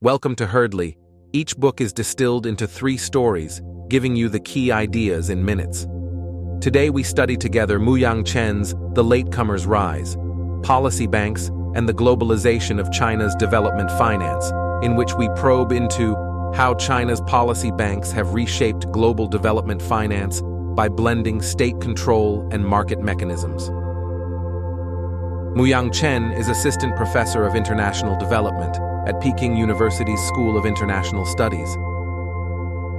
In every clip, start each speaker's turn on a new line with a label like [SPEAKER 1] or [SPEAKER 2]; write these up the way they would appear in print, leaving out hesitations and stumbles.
[SPEAKER 1] Welcome to Herdley. Each book is distilled into 3 stories, giving you the key ideas in minutes. Today we study together Muyang Chen's The Latecomer's Rise, Policy Banks, and the Globalization of China's Development Finance, in which we probe into how China's policy banks have reshaped global development finance by blending state control and market mechanisms. Muyang Chen is Assistant Professor of International Development at Peking University's School of International Studies.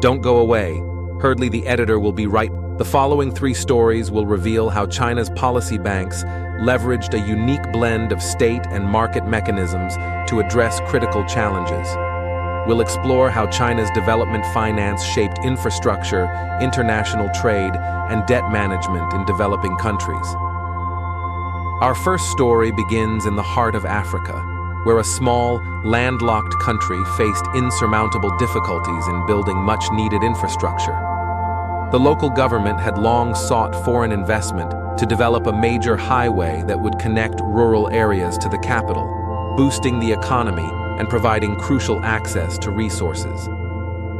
[SPEAKER 1] Don't go away. Herdley the editor will be right. The following 3 stories will reveal how China's policy banks leveraged a unique blend of state and market mechanisms to address critical challenges. We'll explore how China's development finance shaped infrastructure, international trade, and debt management in developing countries. Our first story begins in the heart of Africa, where a small, landlocked country faced insurmountable difficulties in building much-needed infrastructure. The local government had long sought foreign investment to develop a major highway that would connect rural areas to the capital, boosting the economy and providing crucial access to resources.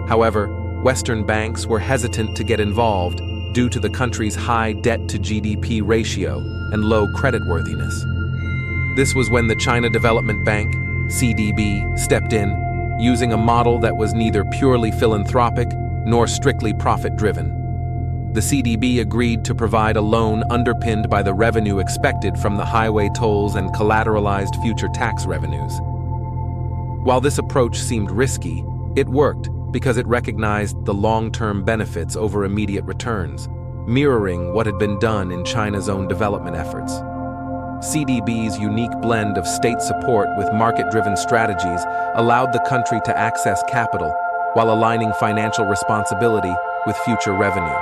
[SPEAKER 1] However, Western banks were hesitant to get involved due to the country's high debt-to-GDP ratio and low creditworthiness. This was when the China Development Bank, CDB, stepped in, using a model that was neither purely philanthropic nor strictly profit-driven. The CDB agreed to provide a loan underpinned by the revenue expected from the highway tolls and collateralized future tax revenues. While this approach seemed risky, it worked because it recognized the long-term benefits over immediate returns, mirroring what had been done in China's own development efforts. CDB's unique blend of state support with market-driven strategies allowed the country to access capital while aligning financial responsibility with future revenue.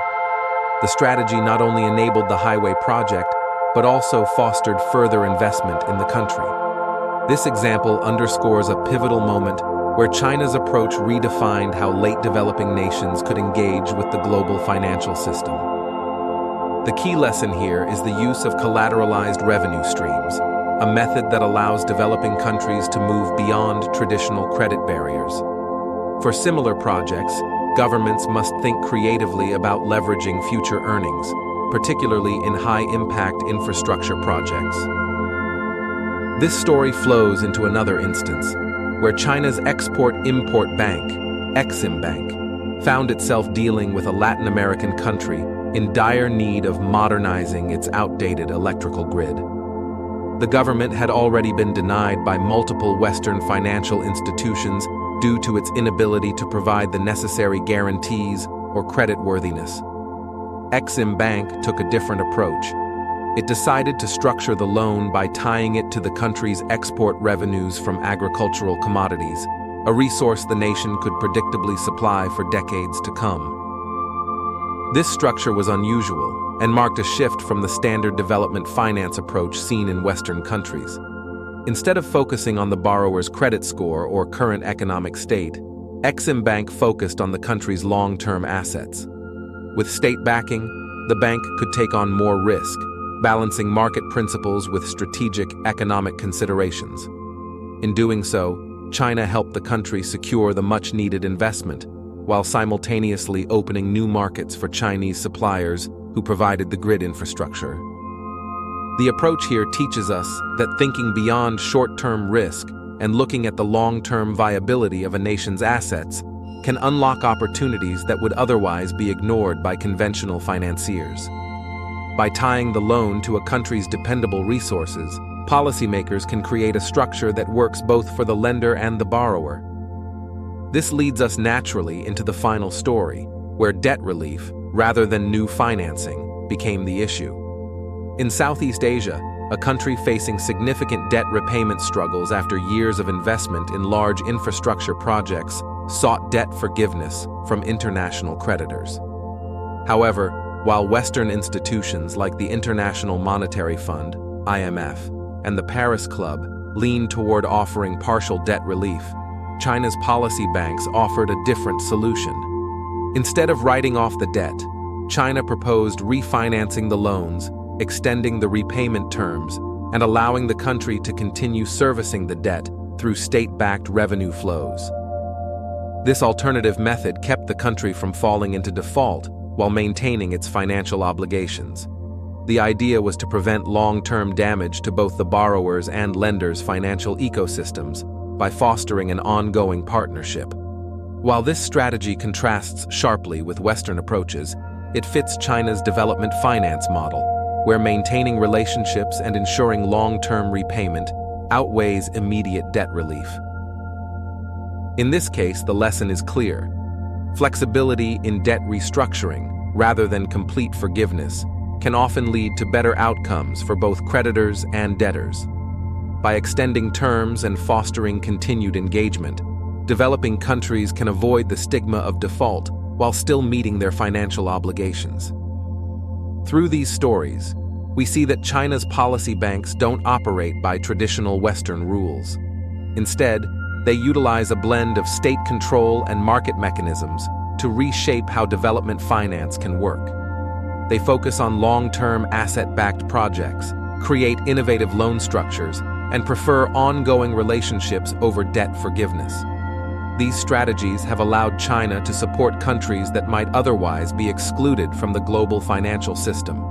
[SPEAKER 1] The strategy not only enabled the highway project, but also fostered further investment in the country. This example underscores a pivotal moment where China's approach redefined how late developing nations could engage with the global financial system. The key lesson here is the use of collateralized revenue streams, a method that allows developing countries to move beyond traditional credit barriers. For similar projects, governments must think creatively about leveraging future earnings, particularly in high-impact infrastructure projects. This story flows into another instance, where China's Export-Import Bank, Exim Bank, found itself dealing with a Latin American country in dire need of modernizing its outdated electrical grid. The government had already been denied by multiple Western financial institutions due to its inability to provide the necessary guarantees or creditworthiness. Exim Bank took a different approach. It decided to structure the loan by tying it to the country's export revenues from agricultural commodities, a resource the nation could predictably supply for decades to come. This structure was unusual and marked a shift from the standard development finance approach seen in Western countries. Instead of focusing on the borrower's credit score or current economic state, Exim Bank focused on the country's long-term assets. With state backing, the bank could take on more risk, balancing market principles with strategic economic considerations. In doing so, China helped the country secure the much-needed investment, while simultaneously opening new markets for Chinese suppliers who provided the grid infrastructure. The approach here teaches us that thinking beyond short-term risk and looking at the long-term viability of a nation's assets can unlock opportunities that would otherwise be ignored by conventional financiers. By tying the loan to a country's dependable resources, policymakers can create a structure that works both for the lender and the borrower. This leads us naturally into the final story, where debt relief, rather than new financing, became the issue. In Southeast Asia, a country facing significant debt repayment struggles after years of investment in large infrastructure projects sought debt forgiveness from international creditors. However, while Western institutions like the International Monetary Fund, IMF, and the Paris Club leaned toward offering partial debt relief, China's policy banks offered a different solution. Instead of writing off the debt, China proposed refinancing the loans, extending the repayment terms, and allowing the country to continue servicing the debt through state-backed revenue flows. This alternative method kept the country from falling into default while maintaining its financial obligations. The idea was to prevent long-term damage to both the borrowers' and lenders' financial ecosystems by fostering an ongoing partnership. While this strategy contrasts sharply with Western approaches, it fits China's development finance model, where maintaining relationships and ensuring long-term repayment outweighs immediate debt relief. In this case, the lesson is clear. Flexibility in debt restructuring, rather than complete forgiveness, can often lead to better outcomes for both creditors and debtors. By extending terms and fostering continued engagement, developing countries can avoid the stigma of default while still meeting their financial obligations. Through these stories, we see that China's policy banks don't operate by traditional Western rules. Instead, they utilize a blend of state control and market mechanisms to reshape how development finance can work. They focus on long-term asset-backed projects, create innovative loan structures, and prefer ongoing relationships over debt forgiveness. These strategies have allowed China to support countries that might otherwise be excluded from the global financial system.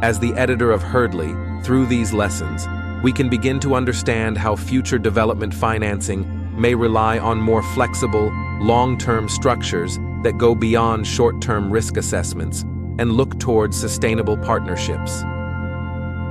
[SPEAKER 1] As the editor of Herdley, through these lessons, we can begin to understand how future development financing may rely on more flexible, long-term structures that go beyond short-term risk assessments and look towards sustainable partnerships.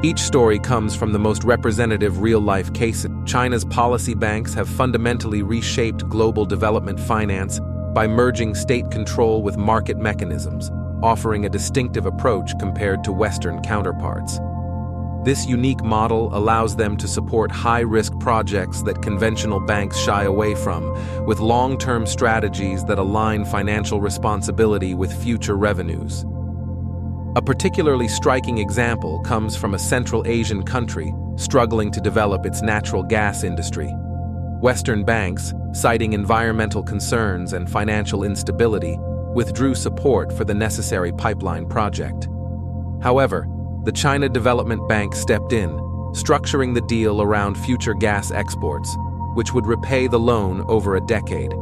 [SPEAKER 1] Each story comes from the most representative real-life cases. China's policy banks have fundamentally reshaped global development finance by merging state control with market mechanisms, offering a distinctive approach compared to Western counterparts. This unique model allows them to support high-risk projects that conventional banks shy away from, with long-term strategies that align financial responsibility with future revenues. A particularly striking example comes from a Central Asian country struggling to develop its natural gas industry. Western banks, citing environmental concerns and financial instability, withdrew support for the necessary pipeline project. However, the China Development Bank stepped in, structuring the deal around future gas exports, which would repay the loan over a decade.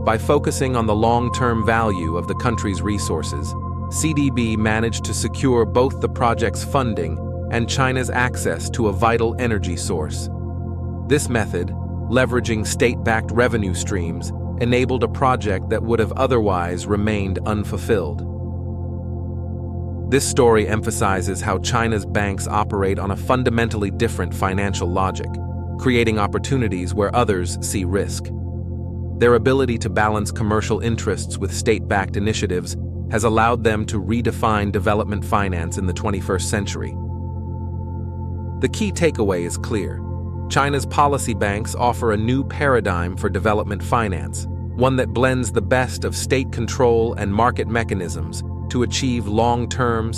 [SPEAKER 1] By focusing on the long-term value of the country's resources, CDB managed to secure both the project's funding and China's access to a vital energy source. This method, leveraging state-backed revenue streams, enabled a project that would have otherwise remained unfulfilled. This story emphasizes how China's banks operate on a fundamentally different financial logic, creating opportunities where others see risk. Their ability to balance commercial interests with state-backed initiatives has allowed them to redefine development finance in the 21st century. The key takeaway is clear. China's policy banks offer a new paradigm for development finance, one that blends the best of state control and market mechanisms to achieve long-term